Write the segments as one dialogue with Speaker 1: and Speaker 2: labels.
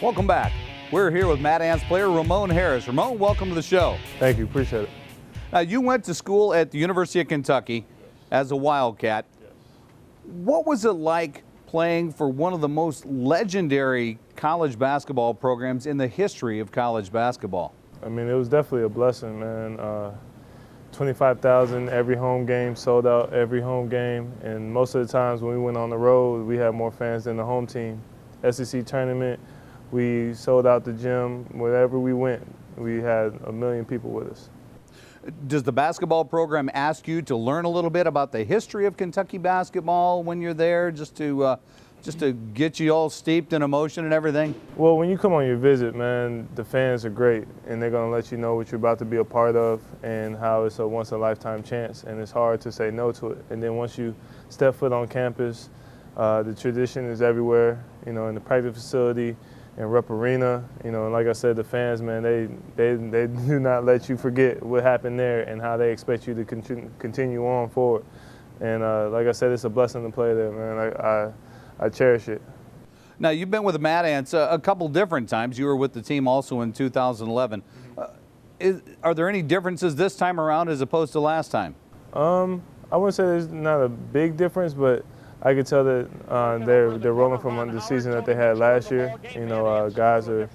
Speaker 1: Welcome back. We're here with Mad Ants player Ramon Harris. Ramon, welcome to the show.
Speaker 2: Thank you, appreciate it.
Speaker 1: Now, you went to school at the University of Kentucky as a Wildcat.
Speaker 2: Yes.
Speaker 1: What was it like playing for one of the most legendary college basketball programs in the history of college basketball?
Speaker 2: I mean, it was definitely a blessing, man. 25,000 every home game, sold out every home game, and most of the times when we went on the road, we had more fans than the home team. SEC tournament, we sold out the gym. Wherever we went, we had 1 million people with us.
Speaker 1: Does the basketball program ask you to learn a little bit about the history of Kentucky basketball when you're there, just to get you all steeped in emotion and everything?
Speaker 2: Well, when you come on your visit, man, the fans are great, and they're going to let you know what you're about to be a part of and how it's a once-in-a-lifetime chance, and it's hard to say no to it. And then once you step foot on campus, the tradition is everywhere, you know, in the practice facility, in Rupp Arena, you know, and like I said, the fans, man, they do not let you forget what happened there and how they expect you to continue on forward. And like I said, it's a blessing to play there, man. I cherish it.
Speaker 1: Now, you've been with the Mad Ants a couple different times. You were with the team also in 2011. Are there any differences this time around as opposed to last time?
Speaker 2: I wouldn't say there's not a big difference, but I could tell that they're rolling from the season that they had last year. You know, guys are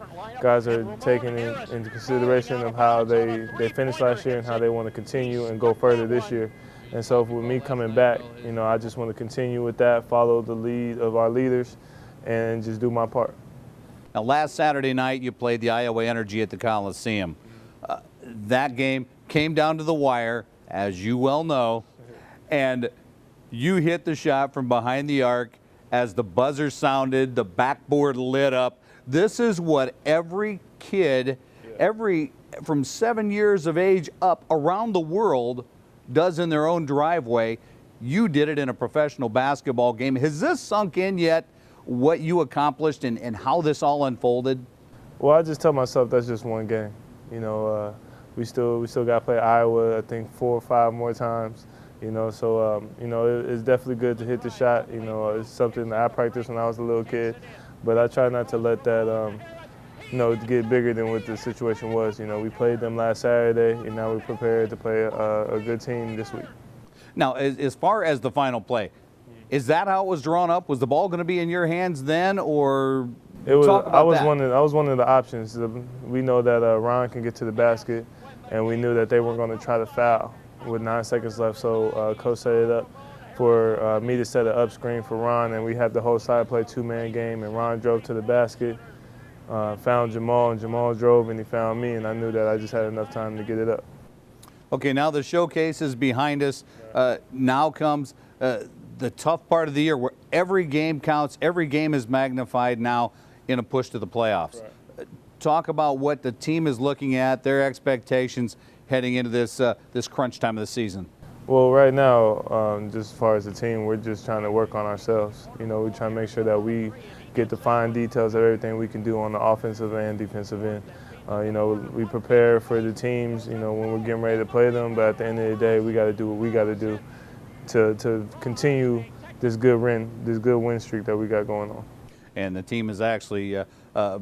Speaker 2: taking into consideration of how they finished last year and how they want to continue and go further this year. And so with me coming back, you know, I just want to continue with that, follow the lead of our leaders, and just do my part.
Speaker 1: Now, last Saturday night, you played the Iowa Energy at the Coliseum. That game came down to the wire, as you well know, and you hit the shot from behind the arc as the buzzer sounded, the backboard lit up. This is what every kid, from 7 years of age up around the world does in their own driveway. You did it in a professional basketball game. Has this sunk in yet, what you accomplished and how this all unfolded?
Speaker 2: Well, I just tell myself that's just one game. You know, we still got to play Iowa, I think 4 or 5 more times. You know, so, you know, it's definitely good to hit the shot. You know, it's something that I practiced when I was a little kid, but I try not to let that, you know, get bigger than what the situation was. You know, we played them last Saturday, and now we're prepared to play a good team this week.
Speaker 1: Now, as far as the final play, is that how it was drawn up? Was the ball going to be in your hands then, or
Speaker 2: it was?
Speaker 1: Talk about
Speaker 2: I was
Speaker 1: that.
Speaker 2: I was one of the options. We know that Ron can get to the basket, and we knew that they weren't going to try to foul with 9 seconds left. So coach set it up for me to set an up screen for Ron, and we had the whole side play 2-man game, and Ron drove to the basket, found Jamal, and Jamal drove, and he found me, and I knew that I just had enough time to get it up.
Speaker 1: Okay, now the showcase is behind us. Now comes the tough part of the year where every game counts, every game is magnified now in a push to the playoffs. Right. Talk about what the team is looking at, their expectations heading into this crunch time of the season.
Speaker 2: Well, right now, just as far as the team, we're just trying to work on ourselves. You know, we're trying to make sure that we get the fine details of everything we can do on the offensive and defensive end. You know, we prepare for the teams, you know, when we're getting ready to play them, but at the end of the day, we got to do what we got to do to continue this good win streak that we got going on.
Speaker 1: And the team is actually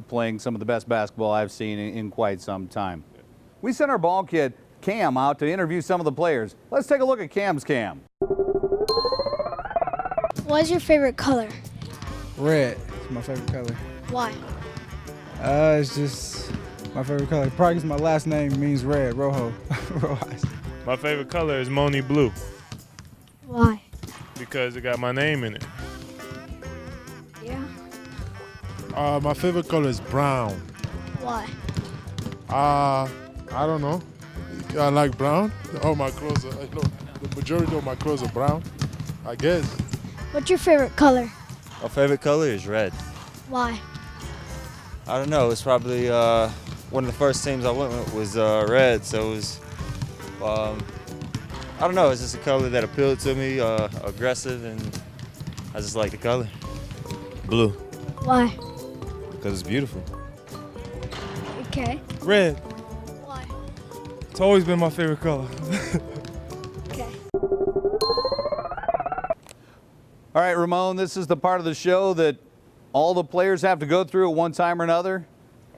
Speaker 1: playing some of the best basketball I've seen in quite some time. We sent our ball kid, Cam, out to interview some of the players. Let's take a look at Cam's cam.
Speaker 3: What is your favorite color?
Speaker 4: Red. It's my favorite color.
Speaker 3: Why?
Speaker 4: It's just my favorite color. Probably because my last name means red, Rojo. Rojas.
Speaker 2: My favorite color is Moni Blue.
Speaker 3: Why?
Speaker 2: Because it got my name in it.
Speaker 3: Yeah.
Speaker 5: My favorite color is brown.
Speaker 3: Why?
Speaker 5: I don't know. I like brown. All my clothes are, the majority of my clothes are brown, I guess.
Speaker 3: What's your favorite color?
Speaker 6: My favorite color is red.
Speaker 3: Why?
Speaker 6: I don't know. It's probably one of the first teams I went with was red, so it was. I don't know. It's just a color that appealed to me, aggressive, and I just like the color. Blue.
Speaker 3: Why?
Speaker 6: Because it's beautiful.
Speaker 3: Okay.
Speaker 4: Red.
Speaker 3: Why?
Speaker 4: It's always been my favorite color.
Speaker 3: Okay.
Speaker 1: All right, Ramon, this is the part of the show that all the players have to go through at one time or another.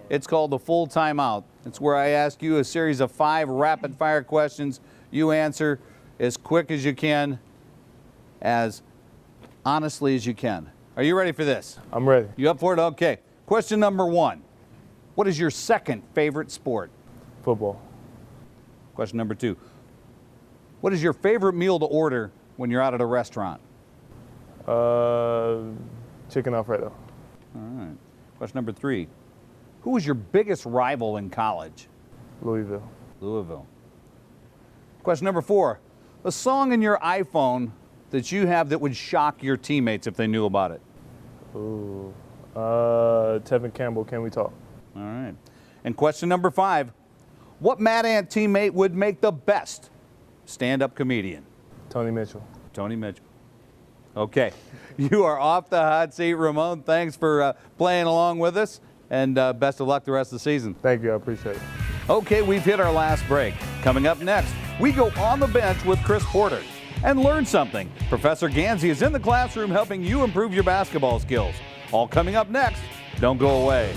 Speaker 1: It's called the full timeout. It's where I ask you a series of 5 rapid-fire questions. You answer as quick as you can, as honestly as you can. Are you ready for this?
Speaker 2: I'm ready.
Speaker 1: You up for it? Okay. Question number 1. What is your second favorite sport?
Speaker 2: Football.
Speaker 1: Question number 2. What is your favorite meal to order when you're out at a restaurant?
Speaker 2: Chicken Alfredo.
Speaker 1: All right. Question number 3. Who was your biggest rival in college?
Speaker 2: Louisville.
Speaker 1: Louisville. Question number 4. A song in your iPhone that you have that would shock your teammates if they knew about it.
Speaker 2: Ooh. Tevin Campbell, Can We Talk?
Speaker 1: All right. And question number 5. What Mad Ant teammate would make the best stand-up comedian?
Speaker 2: Tony Mitchell.
Speaker 1: Tony Mitchell. Okay. You are off the hot seat, Ramon. Thanks for playing along with us, and best of luck the rest of the season.
Speaker 2: Thank you. I appreciate it.
Speaker 1: Okay, we've hit our last break. Coming up next, we go on the bench with Chris Porter and learn something. Professor Gansey is in the classroom helping you improve your basketball skills. All coming up next. Don't go away.